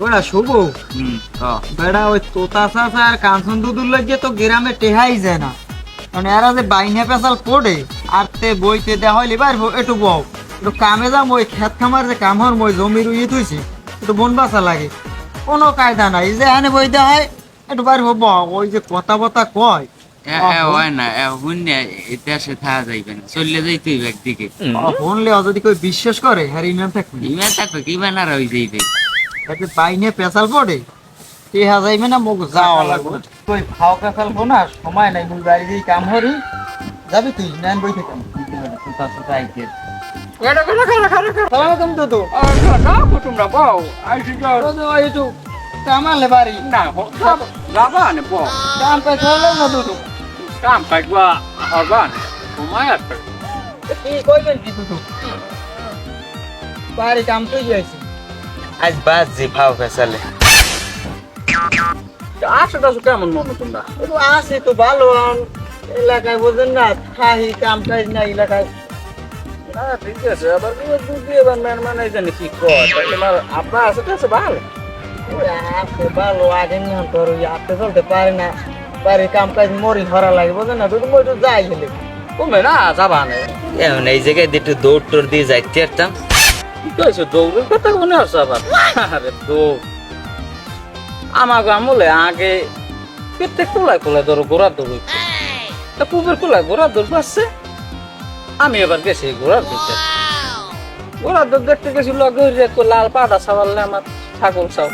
ওরা শুভ বেড়া ওই তোতা চাচা আর কাঞ্চন দুদুর লাগিয়ে তো গ্রামে টেহাই যায় না, কারণ এরা যে বাইনে পেশাল পড়ে আর তে বইতে দেওয়া হইলে এবার একটু বউ একটু কামে যাম, ওই খেত খামার যে কামর মই জমি রুইয়ে তুইছি একটু বন বাসা লাগে, কোনো কায়দা নাই যে এখানে বই দেওয়া হয় একটু বাইর হব। ওই যে কথা বতা কয় দেশে থাকা যাইবে না, চললে যাইতে হইবে একদিকে। শুনলে যদি কেউ বিশ্বাস করে হ্যাঁ ইমান থাকবে ইমান থাকবে কি বানার হয়ে যাইবে, বাইনে পেশাল পড়ে টেহা যাইবে না, মুখ যাওয়া লাগবে। তুই খাও পেশাল পো না, সময় নাই, মুই বাড়ি দিয়ে কাম হরি যাবি তুই নেন বই থেকে তোমরা পাও কামালে বাড়ি না যাবা না পাও কাম পেশাল না দুদু কাম পাইবা হবা না সময় আছে কি কইবেন কি দুদু বাড়ি কাম তুই যাইছি আজ বাস যে ভাও ফেসালে আশাটা কেমন মনে তোমরা একটু আসি তো ভালো, এলাকায় বোঝেন না খাই কাম কাজ না এলাকায় না ঠিক আছে, আবার দুধ দিয়ে বানবেন মানে জানি কি কর তোমার আপনার আছে তো আছে ভালো আছে ভালো, আগে নিয়ে তোর ওই আপনি চলতে পারে না, বাড়ির কাম কাজ মরি ধরা লাগে বোঝেন না, দুটো মই তো যাই গেলে কমে না যাবা না এখন এই জায়গায় একটু দৌড় টোর দিয়ে যাইতে পারতাম। কি কইছো দৌড়ের কথা মনে আছে আবার? আরে দৌড় আমার আমলে আগে প্রত্যেক কোলায় কোলায় ধরো ঘোড়ার দৌড় হইতো, তা পুবের কোলায় ঘোড়ার দৌড় পাচ্ছে, আমি এবার গেছি ঘোড়ার দৌড়, ঘোড়ার দৌড় দেখতে গেছি লগে লাল পাটা ছাওয়ালে আমার ছাগল ছাও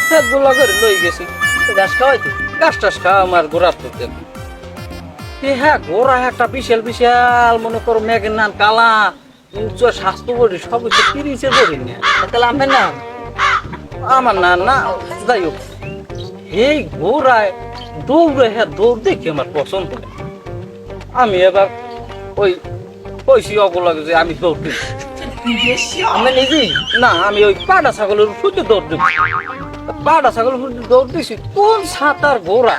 সেগুলো করে লই গেছি গাছ খাওয়াইতে গাছ টাছ খাওয়া আমার ঘোড়ার দৌড় দেখি হ্যাঁ ঘোড়া একটা বিশাল বিশাল মনে করো মেঘের নাম কালা স্বাস্থ্য বড়ি সব হচ্ছে তিরিশে বড়ি না তাহলে আমি না আমার না না যাই হোক এই ঘোড়ায় দৌড়ে হ্যাঁ দৌড় দেখি আমার পছন্দ হয়, আমি এবার ওই কইছি অগলাগে যে আমি দৌড় দিই আমি নিজেই না, আমি ওই পাটা ছাগলের ফুটে দৌড় দিব, পাটা ছাগলের ফুটে দৌড় দিছি কোন সাঁতার ঘোড়া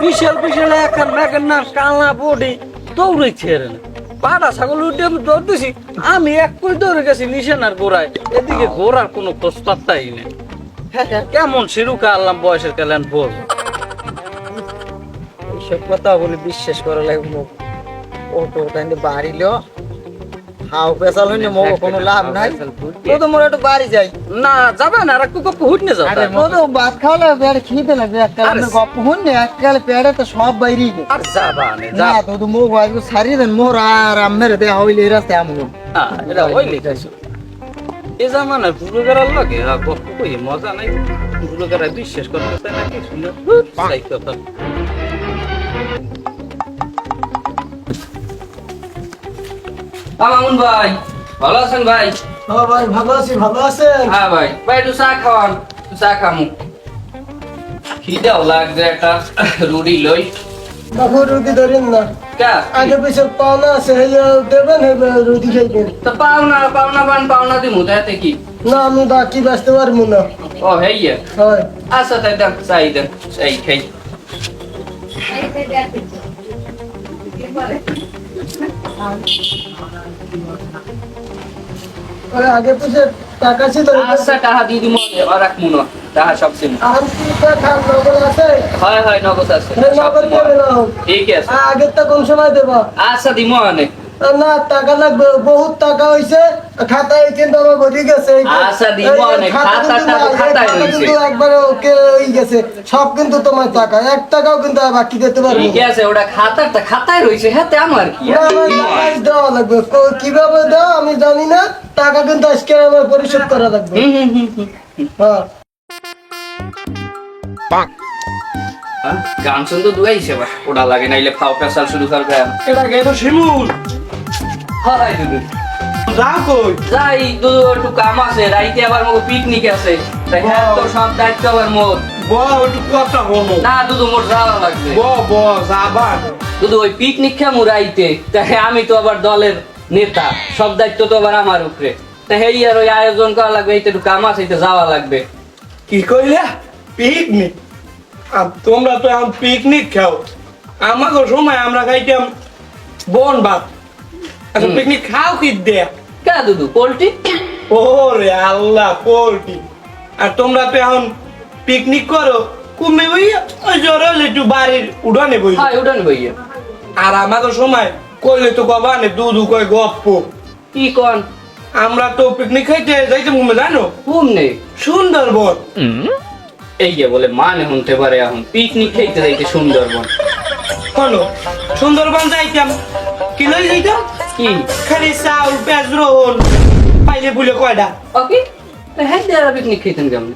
বিশাল বিশাল একটা মেঘের নাম কালা বডি দৌড়েছে না, পাটা ছাগল উঠে আমি দৌড় দিছি, আমি এক করে দৌড়ে গেছি নিশানার ঘোড়ায়, এদিকে ঘোড়ার কোনো খোঁজ পাত্তাই নেই। কেমন শিরুকা আল্লাহ বয়সের কেলেন বল এইসব কথা বলে বিশ্বাস করা লাগবে, ও তো তাই বাড়িলো হাও পেশাল হইলে মো কোনো লাভ নাই, তো তো মোর একটু বাড়ি যাই না যাবে না আর গপ্প হুটনে যাও আরে মো তো ভাত খাওয়ালে পেট খিদে লাগবে, এককাল আমি গপ হুননে এককাল পেটে তো সব বাইরে আর যাবা না না, তো তো মো ভাই সারি দেন মোর আর আমের দে হইলে রাস্তায় আমগো না এটা ওই লেখাইছো এ জামানা বুড়োগারার লাগে গপ্প কই মজা নাই, বুড়োগারা বিশ্বাস করতে চায় না কি শুনে তাই কথা মামুন ভাই ভালো আছেন ভাই? হ্যাঁ ভাই ভালো আছি, ভালো আছেন? হ্যাঁ ভাই ভাই একটু চা খাওয়ান, চা খামু খিদাও লাগছে, একটা রুটি লই বাবু রুটি ধরেন না, কা আগে পিছে পাওনা আছে দেবেন রুটি খাইবেন তো পাওনা দিমু তাতে কি না, আমি বাকি বাঁচতে পারবো না। ও হেইয়া হয় আচ্ছা তাই দেন চাই দেন চাই খাই ওই আগে পিছে টাকা ছিল আচ্ছা টাকা দিয়ে দিমু আর রাখমু না টাকা সব সিম আর কি খান নগদ আছে? হয় হয় নগদ আছে এই নগদ করে নাও। ঠিক আছে আগের টা কোন সময় দেবা? আচ্ছা দিমু আনে না টাকা লাগবে, বহুত টাকা হইছে, খাতায় কিন্তু আমার ভরে গেছে। আচ্ছা, দিব অনেক, খাতাটা তো খাতায় রইছে। কিন্তু একবারে ওকে হয়ে গেছে, সব কিন্তু তোমার টাকা, 1 টাকাও কিন্তু আর বাকি দিতে পারবো ঠিক না। আছে ওটা খাতায় রইছে হাতে আমার কি না, আমার টাকাই দেওয়া লাগবে, কিভাবে দাও আমি জানি না, টাকা কিন্তু আজকে আমার পরিশোধ করা লাগবে। হ্যাঁ গান শুনতে দুয়াইছে বা ওটা লাগে নাইলে ফাও পেশাল শুরু করবে এটা গে তো শিমুল হয় দুদু যাও কই যাই দুদু একটু কাম আছে রাইতে আবার মোর পিকনিক আছে তাই হ্যাঁ তো সব দায়িত্ব আবার মোর ব একটু কথা বলো না দুদু মোর যাওয়া লাগবে ব যাবা দুদু ওই পিকনিক খামু রাইতে তাই আমি তো আবার দলের নেতা সব দায়িত্ব তো আবার আমার উপরে তাই এই আর ওই আয়োজন করা লাগবে এইটা একটু কাম আছে এটা যাওয়া লাগবে কি কইলা পিকনিক? তোমরা তো এখন পিকনিক খাও, আমাকে সময় আমরা খাইতাম বন ভাত। আচ্ছা পিকনিক খাও কি দেয়া? কে দুদু পোল্ট্রি ওরে আল্লাহ পোল্ট্রি, আর তোমরা তো এখন পিকনিক করো কমে বই ওই জ্বর হলে একটু বাড়ির উঠানে বই হ্যাঁ উঠান বইয়ে আর আমাকে সময় কইলে তো কবা নে দুধু কয় গপ্প কি কন আমরা তো পিকনিক খাইতে যাইতে মুমে জানো ঘুম নেই সুন্দরবন এই যে বলে মানে শুনতে পারে এখন পিকনিক খেতে যাইতে সুন্দরবন শোনো সুন্দরবন যাইতাম কি লই যাইতাম কি খালি চাউল পেঁয়াজ রোহন পাইলে বুলে কয়টা ওকে হ্যাঁ যারা পিকনিক খেতেন কেমন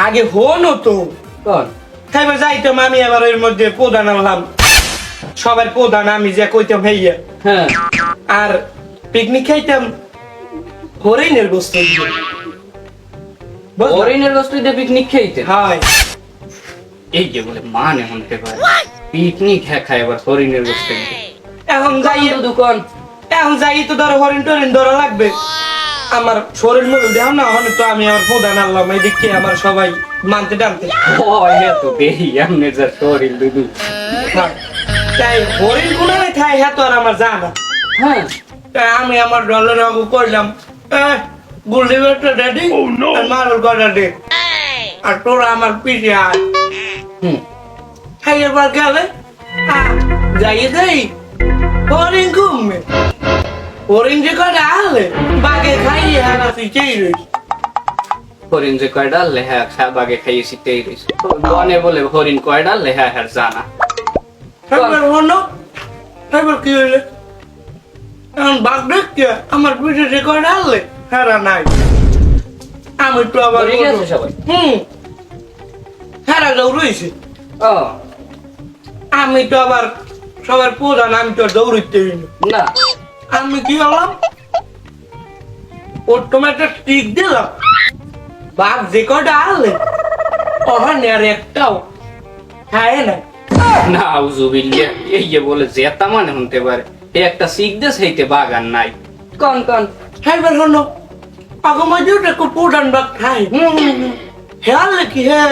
আগে হনো তো কন খাইবার যাইতাম আমি আবার এর মধ্যে প্রধান আনলাম সবার প্রধান আমি যে কইতাম হইয়া হ্যাঁ আর পিকনিক খাইতাম হরিণের গোস্ত দিয়ে। বুঝলা? হরিণের গোস্ত দিয়ে পিকনিক খেতে হয় এই যে বলে মানে শুনতে পারে পিকনিক হ্যাঁ খায় এবার হরিণের গোস্ত দিয়ে এখন যাই দোকান এখন যাই তো ধরো হরিণ টরিণ ধরা লাগবে আমার শরীর মরে দেও না হলে তো আমি আমার প্রধান আনলাম এদিকে আমার সবাই মানতে টানতে ও হ্যাঁ তো দেখি এমনি যা শরীর দুদু হ্যাঁ। তাই হরিণ গুণারে খাই হ্যাঁ তো আর আমার জানা হ্যাঁ তাই আমি আমার ডলার আগু করলাম গুল্লি বেটা ড্যাডি আর মারুল কটা ডে আর তোরা আমার পিঠে আয় হুম খাই এবার গেলে যাই যাই হরিণ ঘুমে হরিণ যে কটা আলে বাগে খাইয়ে হারা তুই চেয়ে রইস হরিণ যে কয় ডাললে হ্যাঁ বাগে খাইয়েছি তেই রয়েছে বনে বলে হরিণ কয় ডাললে হ্যাঁ হ্যাঁ জানা এবার হলো এবার কি হইলে এখন বাঘ দেখতে আমার পিঠে যে কটা আলে হারা নাই আমি তো আবার হরিণ আছে সবাই হারা যাও রয়েছে ও আমি তো আবার সবার প্রধান আমি তো আর দৌড়িতে না আমি কি হলাম ওর তোমার একটা স্টিক দিলাম বাঘ যে কটা আলে ওখানে আর একটাও খায় না না উজুবিল্লা এই যে বলে জেতা মানে শুনতে পারে এই একটা শিখ দেশ হইতে বাগান নাই কন কন খাইবার হলো আগমা যেটা খুব প্রধান বাঘ খায় হেয়াল নাকি হে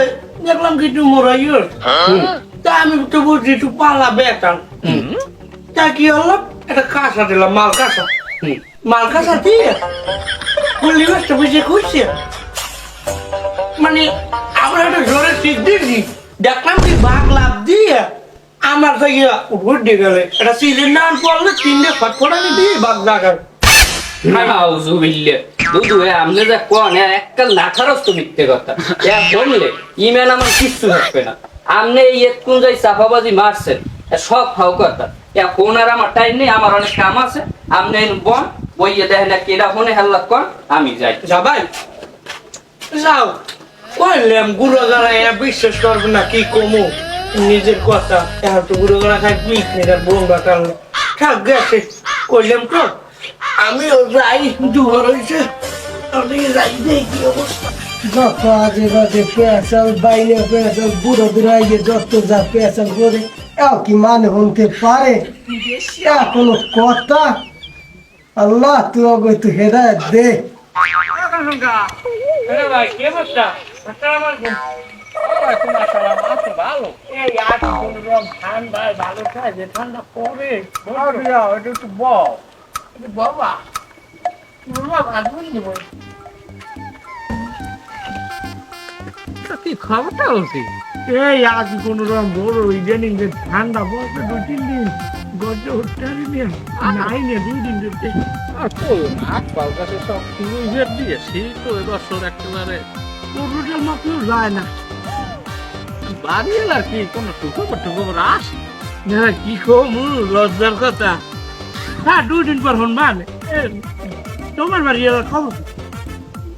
দেখলাম কিছু মোরাইয়র তা আমি তো বলছি একটু পালা বেতাম তা কি হলো একটা কাঁসা দিলাম মাল কাঁসা হুম মাল কাঁসা দিয়ে কুল্লি গাছটা বেশি খুঁজছে মানে আমরা একটা জোরে ঠিক দিয়েছি দেখলাম কি বাঘ লাভ দিয়ে আমার থেকে উঠ দিয়ে গেলে একটা সিলির নাম পড়লে তিনটে ফটফটানি দিয়ে বাঘ লাগার উজুবিল্লা দুদু আমলে যা কোন এককাল না খারস তো মিথ্যে কথা এ বললে ইমেন আমার কিচ্ছু থাকবে না আমনে এই কোন যাই চাপাবাজি মারছেন সব ফাও কথা কোন আর আমার টাইম নেই আমার অনেক কাম আছে আমনে বন বইয়ে দেখেন কেডা ফোনে হাল্লা কর আমি যাই যা ভাই যাও কইলাম গুঁড়ো গাড়া এরা বিশ্বাস করবে না কি কমু নিজের কথা এখন তো গুঁড়ো গাড়া খাই পিকনিক আর বোমরা টানলো থাক গেছে কইলাম তো আমিও যাই দুবার হয়েছে আমি যাই দেখি কি অবস্থা যত আজে বাজে পেঁচাল বাইরে পেঁচাল বুড়ো বুড়াইয়ে যত যা পেঁচাল করে এও কি মানে হতে পারে কোনো কথা আল্লাহ তুই অগো তুই হেদায়ত দে ভাই কে অবস্থা ভালো এই আজ কোন রকম ঠান্ডা ভালো খায় যে ঠান্ডা পড়ে এটা একটু বাবা কি খবরটা বলছি এই আজ কোন রকম বড় ইদানিং যে ঠান্ডা পড়ছে 2-3 দিন গজে উঠতে নাই না 2 দিন ধরে আর তো আজকাল কাছে সব শুরু হয়ে দিয়েছি তো এবছর একেবারে পুরোটার মাত্র যায় না বাড়ি এলার কি কোনো টুকর আসি না কি কম লজ্জার কথা হ্যাঁ 2 দিন পর হন মানে তোমার বাড়ি এলার খবর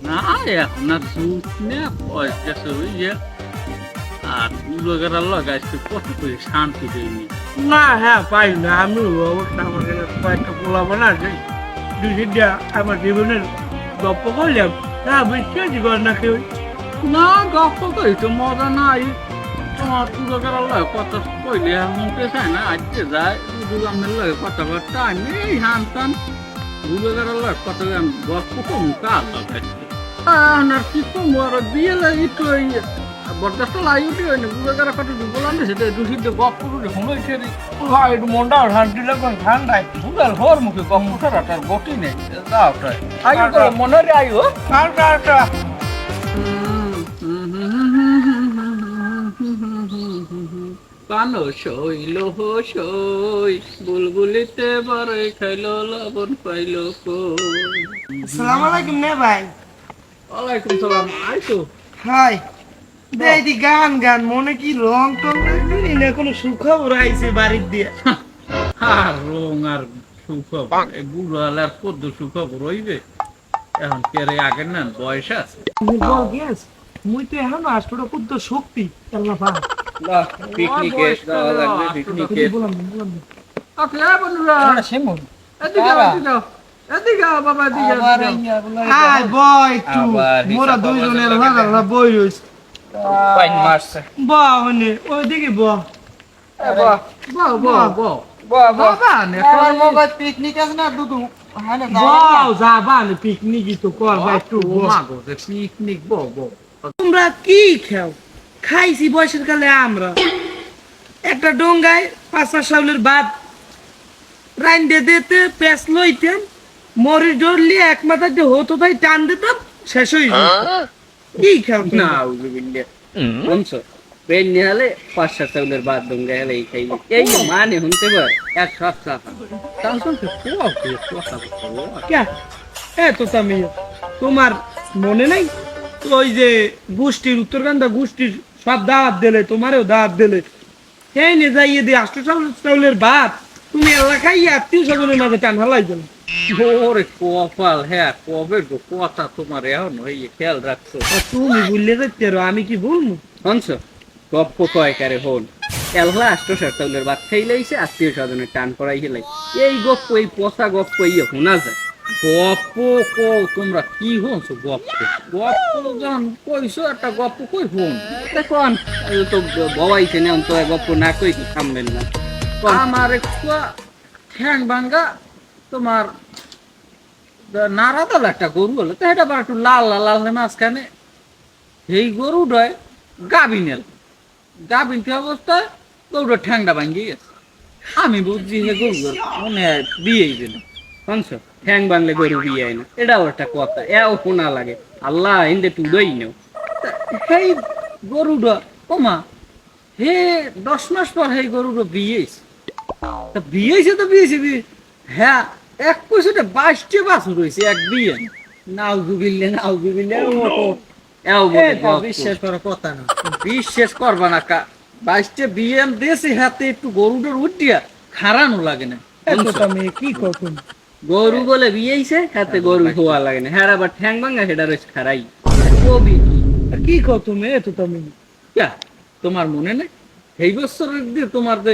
না এখন আর জুট নে পয়সা হইয়া আর লোকের লাগাইছে কত করে শান্তি দেয়নি না হ্যাঁ পাই না আমি অবস্থা আমার কয়েকটা পোলাবো না যে 2 দিন আমার জীবনের গপ্প করলাম না বিশ্বাসই কর না কেউ না গপ্প কই তো মজা নাই তোমার লোকের কথা কইলে মুখে চায় না আজকে যায় দুর্গামের লাগে কথাবার্তা নেই হান টান দুর্গার কথা গপ্প কম কাজ আর কি কম আর দিয়ে লাগি তো বরদাস্ত লাইউটি হয় না দুর্গার কথা বললাম না সেটা দুশির গপ্প করে হুঁড়োই খেয়ে হয় একটু মনটা ঠান্ডি লাগবে ঠান্ডায় দুর্গার হর মুখে গপ্প ছাড়া তার গতি নেই যাও তাই আয়ু করো মনে রে আয়ু আচ্ছা পানো শৈল সই বুলবুলিতে বারে খাইলো লবণ পাইলো কই। আসসালামু আলাইকুম নে ভাই। ওয়ালাইকুম সালাম। আইতো হাই দেই গান গান মনে কি রং টং লাগলি না কোনো সুখবর আইছে বাড়ির দিয়ে। আর রং আর সুখবর এই বুড়ো আলার পদ্ম সুখবর হইবে এখন কেরে আগের না বয়স আছে। তুমি বল গেস মুই তো এখন আষ্টটা কুদ্দ শক্তি আল্লাহ ভাই। পিকনিকে যাওয়া লাগবে পিকনিকে। বললাম ওকে বন্ধুরা সেমন এদিকে এদিকে বাবা এদিকে হাই বয় একটু আবার হিসাব মোরা বাবা দুইজনের লাগে লাগা লাগা বই রইছে। পাইন মারছে। বাহ হনে ওইদিকে বাহ বাহ বাহ বাহ বাহ বাবা নে আমার মগজ পিকনিক আছে না দুদু হ্যাঁ না বাহ যাবা না পিকনিকই তো করবা একটু বাহ। মাগো যে পিকনিক বো তোমরা কি খাও খাইছি বয়সের কালে আমরা একটা ডোঙ্গায় 5 শাউলের ভাত রাইন্দে দিতে পেঁচ লইতেন মরি ডরলি এক মাথা দিয়ে হতো তাই টান দিতাম শেষ হয়ে যেত। কি খাও না তোমরা? উজুবিল্লে শুনছো পেন নিহালে 5-7 চাউলের ভাত দঙ্গা হেলে খাই এই মানে শুনতে পার এক সাত সাত তাহলে তো কথা বলছো ক্যা এ তো তামি তোমার মনে নাই ওই যে গোষ্ঠীর উত্তরকান্দা গোষ্ঠীর সব দাওয়াত দিলে তোমারও দাওয়াত দিলে এই নে যাইয়ে দিয়ে 8 চাউলের ভাত তুমি এলাকায় আত্মীয় স্বজনের মাঝে টান হালাই দিলে। ওরে কপাল হ্যাঁ কবে গো কথা তোমার এখন হইয়ে খেয়াল রাখছো আর তুমি বললে যাইতে পারো, আমি কি বলবো? শুনছো গপ্প কয়কারে হন এলহা 8-7 চাউলের ভাত খাইলেইছে আত্মীয় স্বজনের টান করাই হেলাই এই গপ্প এই পচা গপ্প ইয়ে শোনা যায় গপ্প কো তোমরা কি হনছো গপ্প গপ্প যখন কইছো একটা গপ্প কই হন দেখুন তো ববাইছে না তো গপ্প না কই কি থামবেন না আমার একটু ঠ্যাং ভাঙ্গা তোমার নারাদাল একটা গরু হলো তো এটা আবার একটু লাল লাল লাল মাঝখানে এই গরুটায় গাভিনেল গাভিন কি অবস্থায় গরুটা ঠ্যাংটা ভাঙ্গি গেছে আমি বুঝছি যে গরু মনে হয় বিয়েই দিল শুনছো ঠ্যাং ভাঙলে গরু বিয়ে হয় না এটাও একটা কথা এও শোনা লাগে আল্লাহ হিন্দে তুই নেও সেই গরুটা কমা হে 10 মাস পর সেই গরুটা বিয়েছে তা বিয়েছে তো বিয়েছে হ্যাঁ 21 22টা বাছুর রয়েছে এক বিয়ে নাও জুবিল্লে এও বলে এটা বিশ্বাস করার কথা না। বিশ্বাস করবা না কা 22টা বিয়ে দেশে হাতে একটু গরুটার উঠিয়া খারানো লাগে না এ তো তামি কি কও তুমি? গরু বলে বিয়েছে হাতে গরু হওয়া লাগে না হ্যাঁ আবার ঠ্যাং ভাঙা সেটা রয়েছে খারাই কবি আর কি কও তুমি? এ তো তামি ক্যা তোমার মনে নেই এই বছরের দিয়ে তোমার যে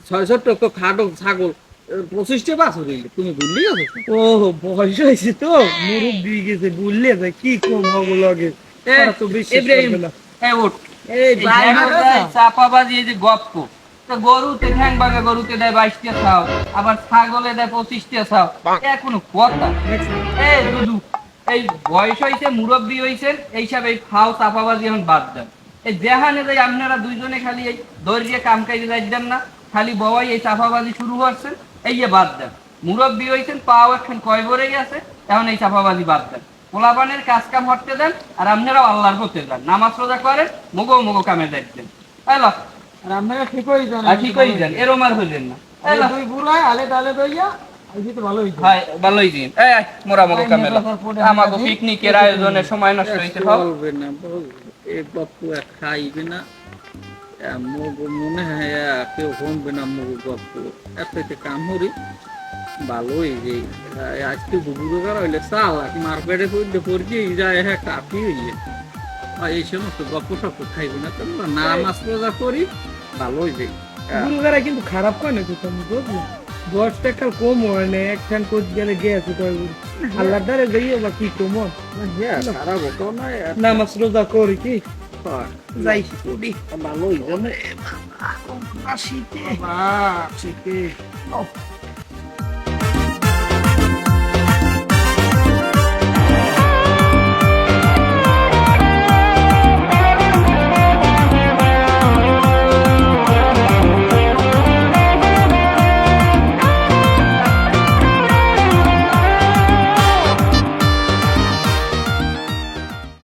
600 খাটো ছাগল 25টা বাছুর হইলে তুমি ভুললি গেছো ও বয়স হয়েছে তো মুরব্বি গেছে বললে যে কি কম হবো লগে ওরা তো বিশ্বাস করবে না। এই ওঠ এই ভাই ভাই আমার চাপাবাজি এই যে গপ্প তো গরুতে ঠ্যাং ভাঙা গরুতে দেয় 22টা খাও আবার ছাগলে দেয় 25টা খাও এ কোনো কথা এই দুদু এই বয়স হইছে মুরব্বি হইছেন এইসব এই খাও চাপাবাজি এখন বাদ দেন এই যেখানে যাই আপনারা দুইজনে খালি এই দৌড়িয়ে কাম কাজে যাইতেন না খালি বওয়াই এই চাপাবাজি শুরু করছেন এই যে বাদ দেন মুরব্বি হইছেন পাও এখন কয় ভরে গেছে এখন এই চাপাবাজি বাদ দেন পোলাপানের কাজ কাম হটতে দেন আর আপনারাও আল্লাহর করতে দেন নামাজ রোজা করেন মগো কামে যাইতেন এলো আর আপনারা ঠিক হয়ে যান। আর ঠিক হয়ে যান এরম আর হইলেন না এলো দুই বুড়ায় আলে ডালে দইয়া এই তো ভালো হইছে। হাই ভালোই দিন এই মোরা মগো কামে আমাগো পিকনিকের আয়োজনের সময় নষ্ট হইতে বলবে না এই বাপু খাইবে না মগো মনে হয় কেউ শুনবে না মগো বাপু এত কাম হরি ভালোই যে আজকে বুবুরো করা হইলে চালাক মার্কেটে পড়তে যায় হ্যাঁ কাপি হইয়ে এই সমস্ত গপ্প সপ্প খাইবে না তোমরা নামাজ রোজা করি ভালোই যে গুরুগারা কিন্তু খারাপ কয় না তো তুমি বুঝলি 10 টাকা কম হয় না একখান কোচ গেলে গেছে কয় আল্লাহর দ্বারে যাইও বা কি কমন হ্যাঁ খারাপ হতো না নামাজ রোজা করি কি যাই উডি ভালোই জানে আসিতে বাবা শীতে